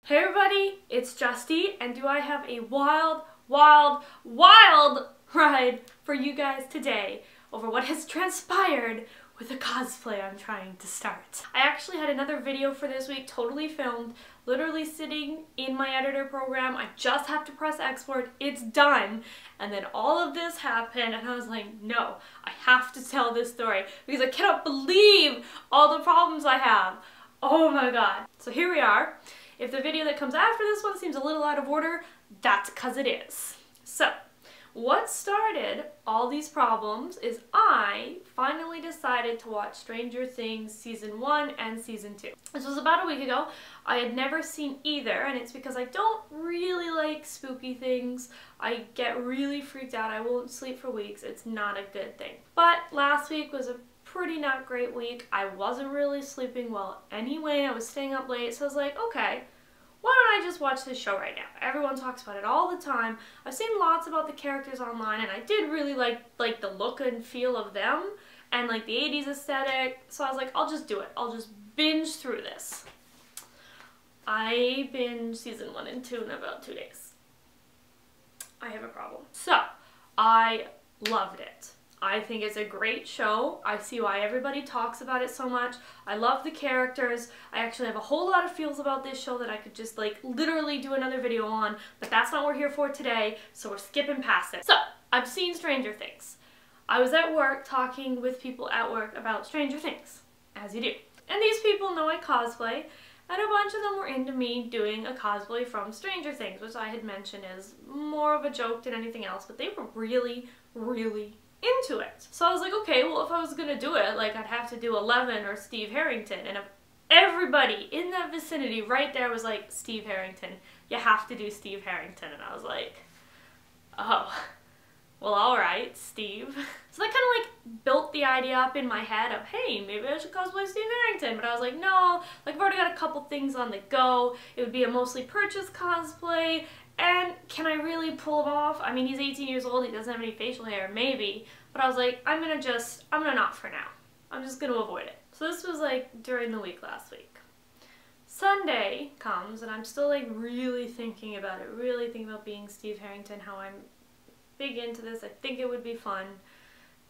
Hey everybody, it's Justy, and do I have a wild, wild, wild ride for you guys today over what has transpired with a cosplay I'm trying to start. I actually had another video for this week, totally filmed, literally sitting in my editor program. I just have to press export, it's done. And then all of this happened and I was like, no, I have to tell this story because I cannot believe all the problems I have. Oh my god. So here we are. If the video that comes after this one seems a little out of order, that's because it is. So, what started all these problems is I finally decided to watch Stranger Things Season 1 and Season 2. This was about a week ago. I had never seen either, and it's because I don't really like spooky things. I get really freaked out. I won't sleep for weeks. It's not a good thing. But last week was a pretty not great week. I wasn't really sleeping well anyway. I was staying up late, so I was like, okay, why don't I just watch this show right now? Everyone talks about it all the time. I've seen lots about the characters online, and I did really like the look and feel of them and like the 80s aesthetic, so I was like, I'll just do it. I'll just binge through this. I binged Season 1 and 2 in about 2 days. I have a problem. So, I loved it. I think it's a great show. I see why everybody talks about it so much. I love the characters. I actually have a whole lot of feels about this show that I could just like literally do another video on, but that's not what we're here for today, so we're skipping past it. So, I've seen Stranger Things. I was at work talking with people at work about Stranger Things, as you do. And these people know I cosplay, and a bunch of them were into me doing a cosplay from Stranger Things, which I had mentioned is more of a joke than anything else, but they were really, really into it. So I was like, okay, well, if I was gonna do it, like, I'd have to do 11 or Steve Harrington, and if everybody in that vicinity right there was like, Steve Harrington, you have to do Steve Harrington, and I was like, oh, well, alright, Steve. So that kind of like built the idea up in my head of, hey, maybe I should cosplay Steve Harrington, but I was like, no, like, I've already got a couple things on the go. It would be a mostly purchase cosplay, and can I really pull him off? I mean, he's 18 years old, he doesn't have any facial hair, maybe, but I was like, I'm gonna not for now. I'm just gonna avoid it. So this was like during the week last week. Sunday comes, and I'm still like really thinking about it, really thinking about being Steve Harrington, how I'm big into this, I think it would be fun,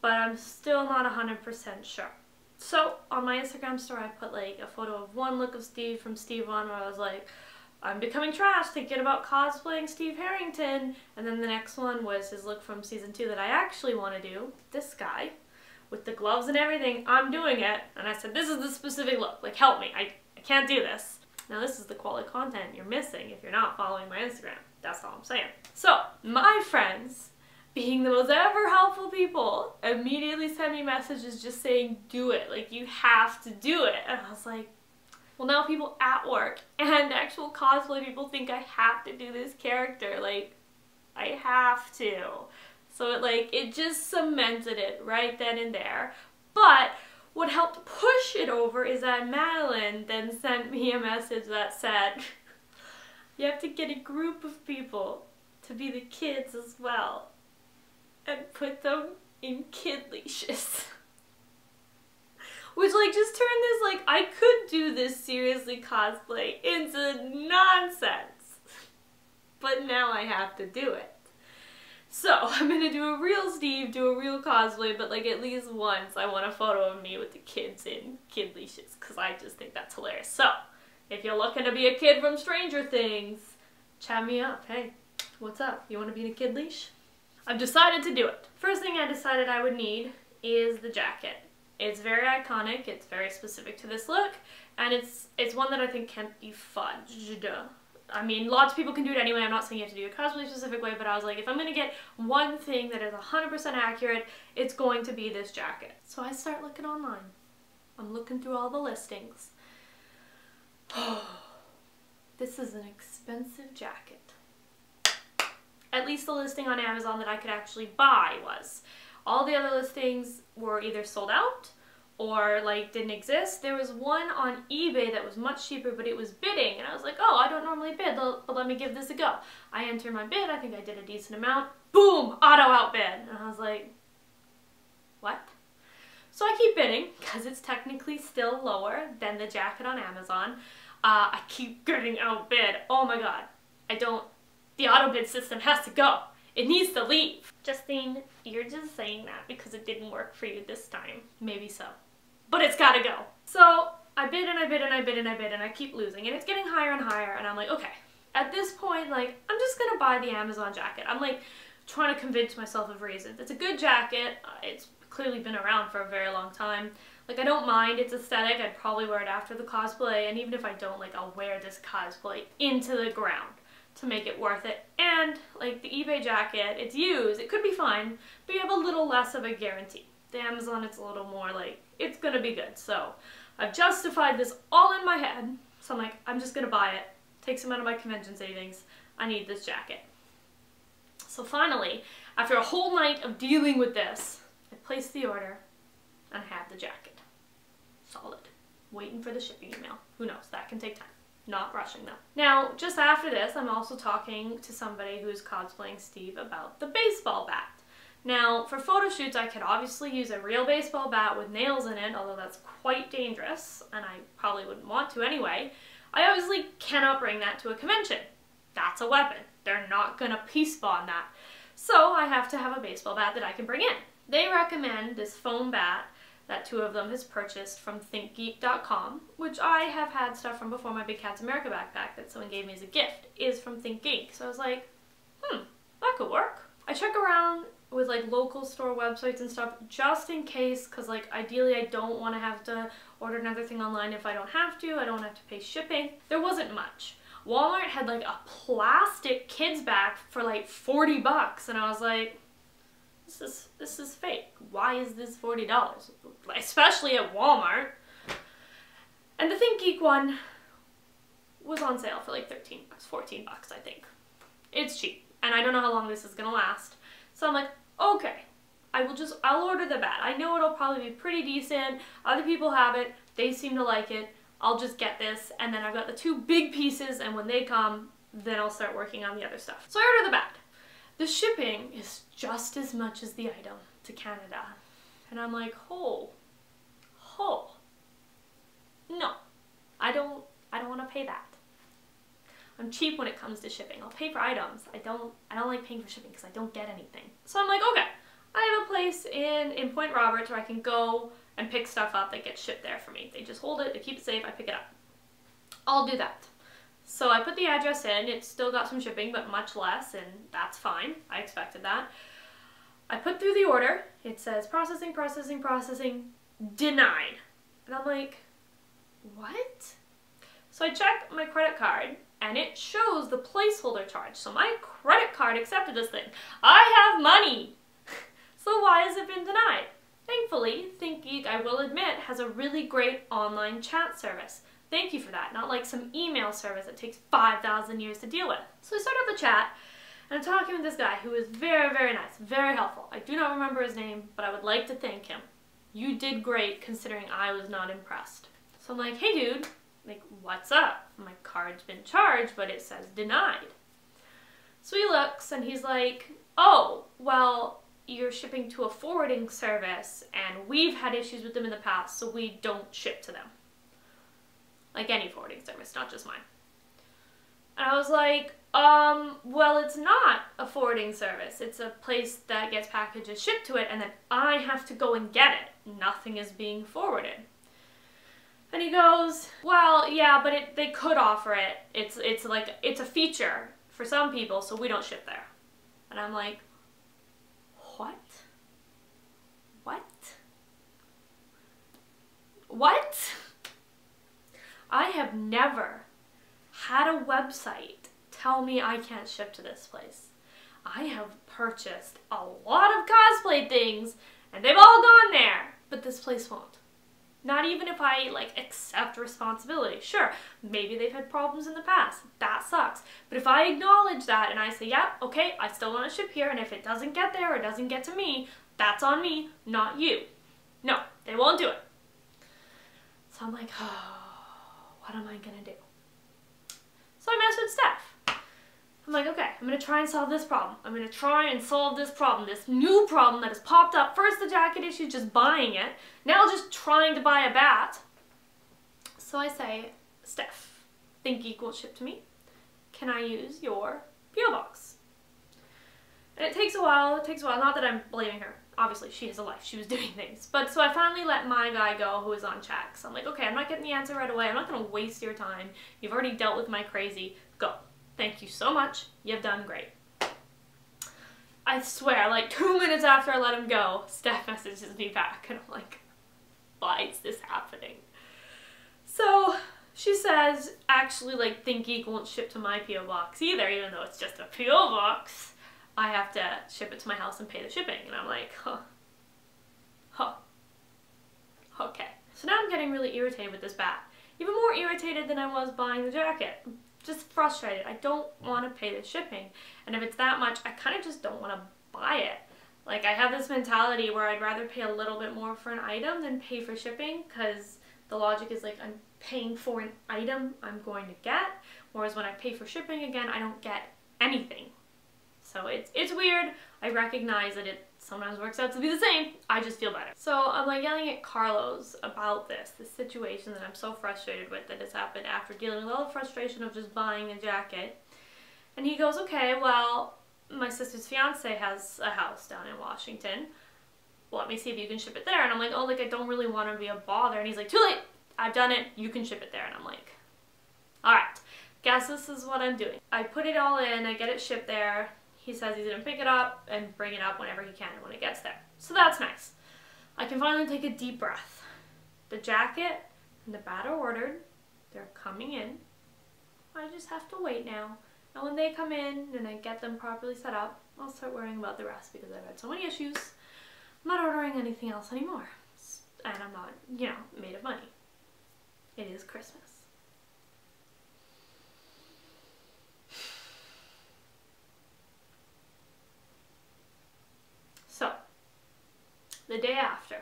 but I'm still not 100% sure. So on my Instagram story, I put like a photo of one look of Steve from Steve 1 where I was like, I'm becoming trash thinking about cosplaying Steve Harrington, and then the next one was his look from Season 2 that I actually want to do, this guy, with the gloves and everything. I'm doing it, and I said, this is the specific look, like, help me, I can't do this. Now this is the quality content you're missing if you're not following my Instagram, that's all I'm saying. So, my friends, being the most ever helpful people, immediately sent me messages just saying, do it, like, you have to do it, and I was like, well, now people at work and actual cosplay people think I have to do this character. Like, I have to. So it just cemented it right then and there. But what helped push it over is that Madeline then sent me a message that said, you have to get a group of people to be the kids as well and put them in kid leashes. Which, like, just turned this, like, I could do this seriously cosplay into nonsense. But now I have to do it. So, I'm gonna do a real Steve, do a real cosplay, but, like, at least once I want a photo of me with the kids in kid leashes, because I just think that's hilarious. So, if you're looking to be a kid from Stranger Things, chat me up. Hey, what's up? You want to be in a kid leash? I've decided to do it. First thing I decided I would need is the jacket. It's very iconic, it's very specific to this look, and it's one that I think can be fudged. I mean, lots of people can do it anyway, I'm not saying you have to do it a cosplay specific way, but I was like, if I'm gonna get one thing that is 100% accurate, it's going to be this jacket. So I start looking online. I'm looking through all the listings. This is an expensive jacket. At least the listing on Amazon that I could actually buy was. All the other listings were either sold out or like didn't exist. There was one on eBay that was much cheaper, but it was bidding, and I was like, oh, I don't normally bid, but let me give this a go. I entered my bid, I think I did a decent amount, boom, auto outbid, and I was like, what? So I keep bidding, because it's technically still lower than the jacket on Amazon. I keep getting outbid. Oh my god. The auto bid system has to go. It needs to leave. Justine, you're just saying that because it didn't work for you this time. Maybe so. But it's gotta go. So I bid and I bid and I bid and I bid and I keep losing and it's getting higher and higher and I'm like, okay. At this point, like, I'm just gonna buy the Amazon jacket. I'm like trying to convince myself of reasons. It's a good jacket. It's clearly been around for a very long time. Like, I don't mind its aesthetic. I'd probably wear it after the cosplay, and even if I don't, like, I'll wear this cosplay into the ground to make it worth it. And, like, the eBay jacket, it's used. It could be fine, but you have a little less of a guarantee. The Amazon, it's a little more, like, it's gonna be good. So, I've justified this all in my head. So I'm like, I'm just gonna buy it. Take some out of my convention savings. I need this jacket. So finally, after a whole night of dealing with this, I placed the order and I had the jacket. Solid. Waiting for the shipping email. Who knows? That can take time. Not rushing though. Now, just after this, I'm also talking to somebody who's cosplaying Steve about the baseball bat. Now, for photo shoots, I could obviously use a real baseball bat with nails in it, although that's quite dangerous, and I probably wouldn't want to anyway. I obviously cannot bring that to a convention. That's a weapon. They're not gonna peace bond that. So I have to have a baseball bat that I can bring in. They recommend this foam bat that two of them has purchased from thinkgeek.com, which I have had stuff from before. My Big Cats America backpack that someone gave me as a gift is from ThinkGeek. So I was like, that could work. I check around with like local store websites and stuff just in case, because like ideally I don't want to have to order another thing online if I don't have to. I don't have to pay shipping. There wasn't much. Walmart had like a plastic kids bag for like 40 bucks and I was like, this is fake. Why is this $40? Especially at Walmart. And the ThinkGeek one was on sale for like 13 bucks, 14 bucks I think. It's cheap and I don't know how long this is gonna last. So I'm like, okay, I'll order the bat. I know it'll probably be pretty decent. Other people have it. They seem to like it. I'll just get this and then I've got the two big pieces and when they come, then I'll start working on the other stuff. So I order the bat. The shipping is just as much as the item to Canada. And I'm like, no, I don't want to pay that. I'm cheap when it comes to shipping. I'll pay for items. I don't like paying for shipping because I don't get anything. So I'm like, okay, I have a place in Point Roberts where I can go and pick stuff up that gets shipped there for me. They just hold it, they keep it safe, I pick it up. I'll do that. So I put the address in, it's still got some shipping, but much less, and that's fine. I expected that. I put through the order, it says processing, processing, processing, denied. And I'm like, what? So I check my credit card, and it shows the placeholder charge. So my credit card accepted this thing. I have money! So why has it been denied? Thankfully, ThinkGeek, I will admit, has a really great online chat service. Thank you for that, not like some email service that takes 5,000 years to deal with. So I start up the chat, and I'm talking with this guy who is very, very nice, very helpful. I do not remember his name, but I would like to thank him. You did great considering I was not impressed. So I'm like, hey dude, like, what's up? My card's been charged, but it says denied. So he looks, and he's like, oh, well, you're shipping to a forwarding service, and we've had issues with them in the past, so we don't ship to them. Like any forwarding service, not just mine. And I was like, well, it's not a forwarding service. It's a place that gets packages shipped to it, and then I have to go and get it. Nothing is being forwarded. And he goes, well, yeah, but they could offer it. It's a feature for some people, so we don't ship there. And I'm like, what? What? What? I have never had a website tell me I can't ship to this place. I have purchased a lot of cosplay things and they've all gone there, but this place won't. Not even if I like accept responsibility. Sure, maybe they've had problems in the past. That sucks. But if I acknowledge that and I say, yeah, okay, I still want to ship here, and if it doesn't get there or doesn't get to me, that's on me, not you. No, they won't do it. So I'm like, oh. What am I gonna do? So I messaged Steph. I'm like, okay, I'm gonna try and solve this problem. I'm gonna try and solve this problem, this new problem that has popped up. First the jacket issue, just buying it. Now just trying to buy a bat. So I say, Steph, ThinkGeek won't ship to me. Can I use your P.O. box? And it takes a while, not that I'm blaming her. Obviously, she has a life, she was doing things. But so I finally let my guy go who was on check. So I'm like, okay, I'm not getting the answer right away. I'm not gonna waste your time. You've already dealt with my crazy. Go. Thank you so much. You've done great. I swear, like 2 minutes after I let him go, Steph messages me back and I'm like, why is this happening? So she says, actually, like, ThinkGeek won't ship to my P.O. box either, even though it's just a P.O. box. I have to ship it to my house and pay the shipping. And I'm like, okay. So now I'm getting really irritated with this bat. Even more irritated than I was buying the jacket. Just frustrated. I don't want to pay the shipping. And if it's that much, I kind of just don't want to buy it. Like, I have this mentality where I'd rather pay a little bit more for an item than pay for shipping, because the logic is like, I'm paying for an item I'm going to get, whereas when I pay for shipping again, I don't get anything. So it's weird. I recognize that it sometimes works out to be the same. I just feel better. So I'm like yelling at Carlos about this situation that I'm so frustrated with that has happened after dealing with all the frustration of just buying a jacket. And he goes, okay, well, my sister's fiance has a house down in Washington. Let me see if you can ship it there. And I'm like, oh, like, I don't really want to be a bother. And he's like, too late. I've done it. You can ship it there. And I'm like, all right, guess this is what I'm doing. I put it all in. I get it shipped there. He says he's going to pick it up and bring it up whenever he can when it gets there. So that's nice. I can finally take a deep breath. The jacket and the bat are ordered. They're coming in. I just have to wait now. And when they come in and I get them properly set up, I'll start worrying about the rest because I've had so many issues. I'm not ordering anything else anymore. And I'm not, you know, made of money. It is Christmas. So, the day after,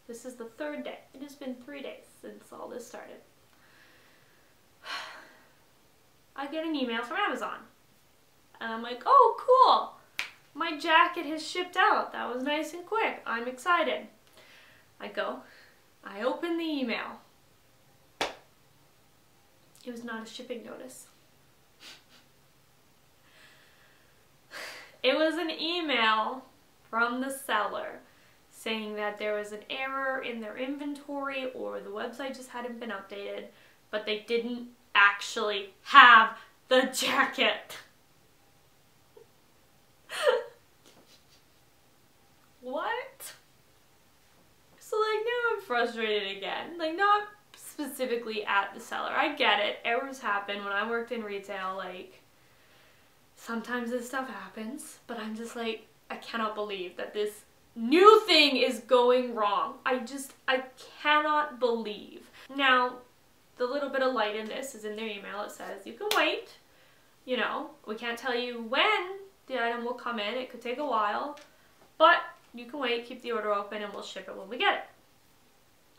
this is the third day. It has been 3 days since all this started. I get an email from Amazon. And I'm like, oh, cool. My jacket has shipped out. That was nice and quick. I'm excited. I go. I open the email. It was not a shipping notice. It was an email from the seller saying that there was an error in their inventory or the website just hadn't been updated, but they didn't actually have the jacket. What? So like now I'm frustrated again. Like not specifically at the seller. I get it. Errors happen. When I worked in retail, like sometimes this stuff happens, but I'm just like, I cannot believe that this new thing is going wrong. I cannot believe. Now, the little bit of light in this is in their email. It says, you can wait. You know, we can't tell you when the item will come in. It could take a while, but you can wait, keep the order open, and we'll ship it when we get it.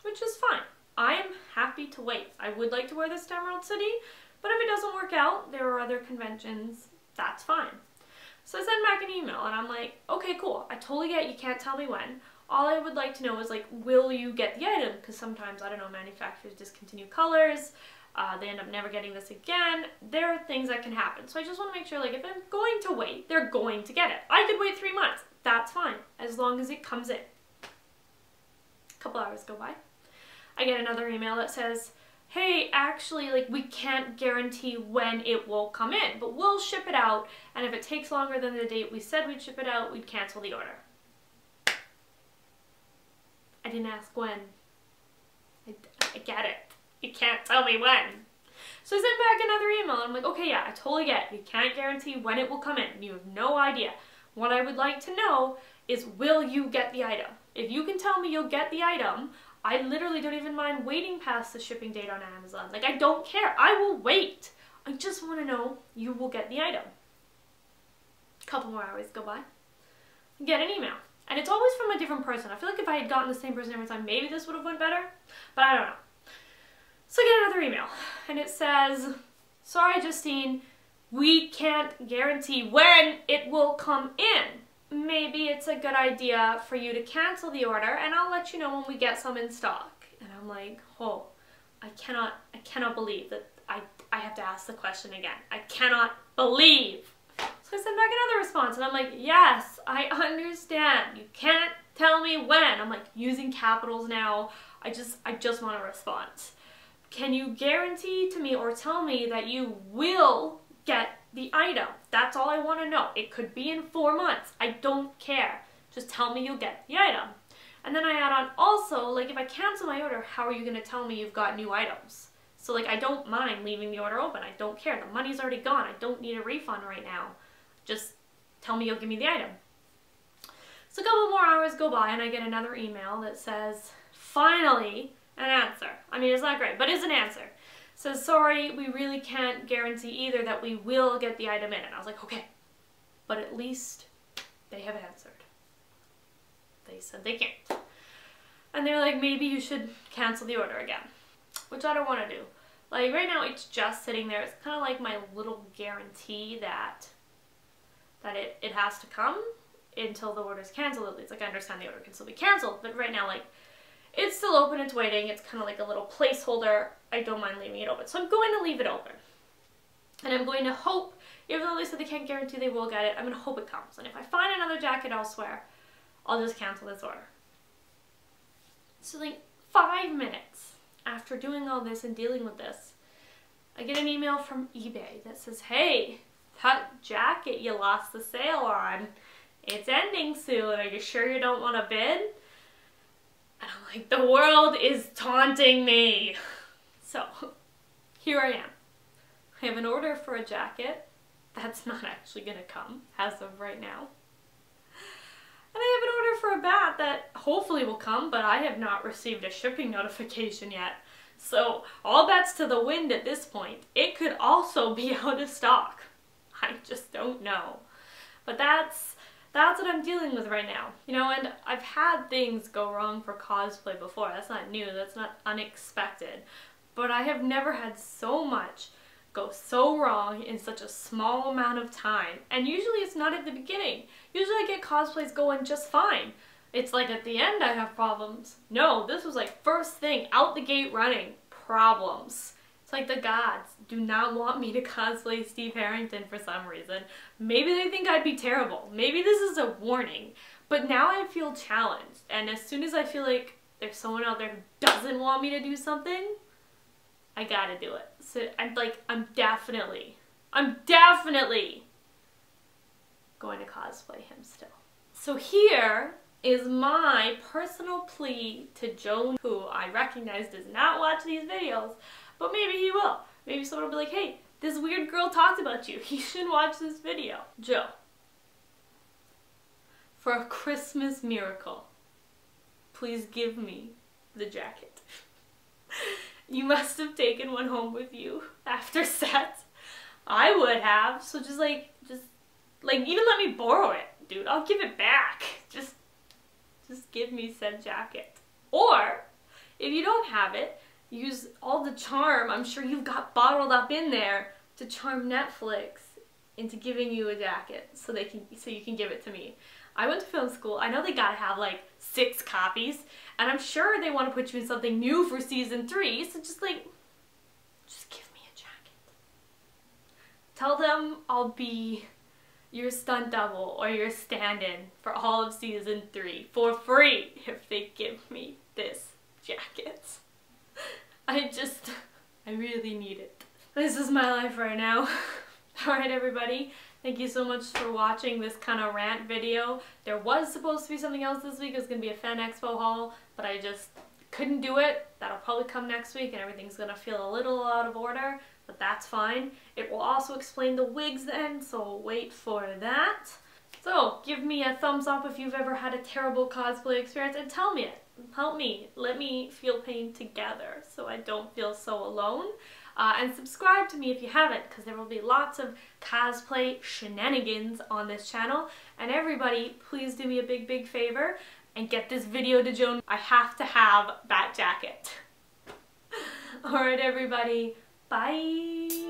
Which is fine. I am happy to wait. I would like to wear this to Emerald City, but if it doesn't work out, there are other conventions, that's fine. So I send back an email and I'm like, okay, cool. I totally get you can't tell me when. All I would like to know is like, will you get the item? Because sometimes, I don't know, manufacturers discontinue colors. They end up never getting this again. There are things that can happen. So I just want to make sure, like, if I'm going to wait, they're going to get it. I could wait 3 months. That's fine, as long as it comes in. A couple hours go by. I get another email that says, hey, actually, like, we can't guarantee when it will come in, but we'll ship it out, and if it takes longer than the date we said we'd ship it out, we'd cancel the order. I didn't ask when. I get it. You can't tell me when. So I sent back another email, and I'm like, okay, yeah, I totally get it. You can't guarantee when it will come in. You have no idea. What I would like to know is, will you get the item? If you can tell me you'll get the item, I literally don't even mind waiting past the shipping date on Amazon. Like, I don't care. I will wait. I just want to know you will get the item. A couple more hours go by. Get an email. And it's always from a different person. I feel like if I had gotten the same person every time, maybe this would have went better. But I don't know. So I get another email. And it says, sorry, Justine, we can't guarantee when it will come in. Maybe it's a good idea for you to cancel the order and I'll let you know when we get some in stock. And I'm like, oh, I cannot believe that I have to ask the question again. I cannot believe. So I sent back another response and I'm like, yes, I understand. You can't tell me when. I'm like using capitals now. I just want a response. Can you guarantee to me or tell me that you will get the item? That's all I want to know. It could be in 4 months. I don't care. Just tell me you'll get the item. And then I add on also, like if I cancel my order, how are you going to tell me you've got new items? So like I don't mind leaving the order open. I don't care. The money's already gone. I don't need a refund right now. Just tell me you'll give me the item. So a couple more hours go by and I get another email that says, finally, an answer. I mean, it's not great, but it's an answer. It says, sorry, we really can't guarantee either that we will get the item in. And I was like, okay, but at least they have answered. They said they can't. And they're like, maybe you should cancel the order again, which I don't want to do. Like right now it's just sitting there. It's kind of like my little guarantee that it has to come until the order is canceled at least. Like I understand the order can still be canceled, but right now like it's still open, it's waiting. It's kind of like a little placeholder. I don't mind leaving it open. So I'm going to leave it open. And I'm going to hope, even though they said they can't guarantee they will get it, I'm going to hope it comes. And if I find another jacket elsewhere, I'll just cancel this order. So like 5 minutes after doing all this and dealing with this, I get an email from eBay that says, hey, that jacket you lost the sale on, it's ending soon. Are you sure you don't want to bid? And I'm like, the world is taunting me. So here I am. I have an order for a jacket that's not actually going to come as of right now. And I have an order for a bat that hopefully will come, but I have not received a shipping notification yet. So all bets to the wind at this point. It could also be out of stock. I just don't know. But that's what I'm dealing with right now. You know, and I've had things go wrong for cosplay before. That's not new. That's not unexpected. But I have never had so much go so wrong in such a small amount of time. And usually it's not at the beginning. Usually I get cosplays going just fine. It's like at the end I have problems. No, this was like first thing, out the gate running, problems. It's like the gods do not want me to cosplay Steve Harrington for some reason. Maybe they think I'd be terrible. Maybe this is a warning. But now I feel challenged. And as soon as I feel like there's someone out there who doesn't want me to do something, I gotta do it. So I'm definitely going to cosplay him still. So here is my personal plea to Joe, who I recognize does not watch these videos, but maybe he will. Maybe someone will be like, hey, this weird girl talked about you. You should watch this video. Joe, for a Christmas miracle, please give me the jacket. You must have taken one home with you after set. I would have. So just even let me borrow it, dude. I'll give it back. Just give me said jacket. Or if you don't have it, use all the charm I'm sure you've got bottled up in there to charm Netflix into giving you a jacket so you can give it to me. I went to film school. I know they gotta have like 6 copies, and I'm sure they want to put you in something new for season 3, so just give me a jacket. Tell them I'll be your stunt double or your stand-in for all of season 3 for free if they give me this jacket. I really need it. This is my life right now. Alright everybody, thank you so much for watching this kind of rant video. There was supposed to be something else this week. It was going to be a Fan Expo haul, but I just couldn't do it. That'll probably come next week and everything's going to feel a little out of order, but that's fine. It will also explain the wigs then, so wait for that. So give me a thumbs up if you've ever had a terrible cosplay experience and tell me it. Help me. Let me feel pain together so I don't feel so alone. And subscribe to me if you haven't, because there will be lots of cosplay shenanigans on this channel. And everybody, please do me a big favor and get this video to Joan. I have to have that jacket. Alright everybody, bye!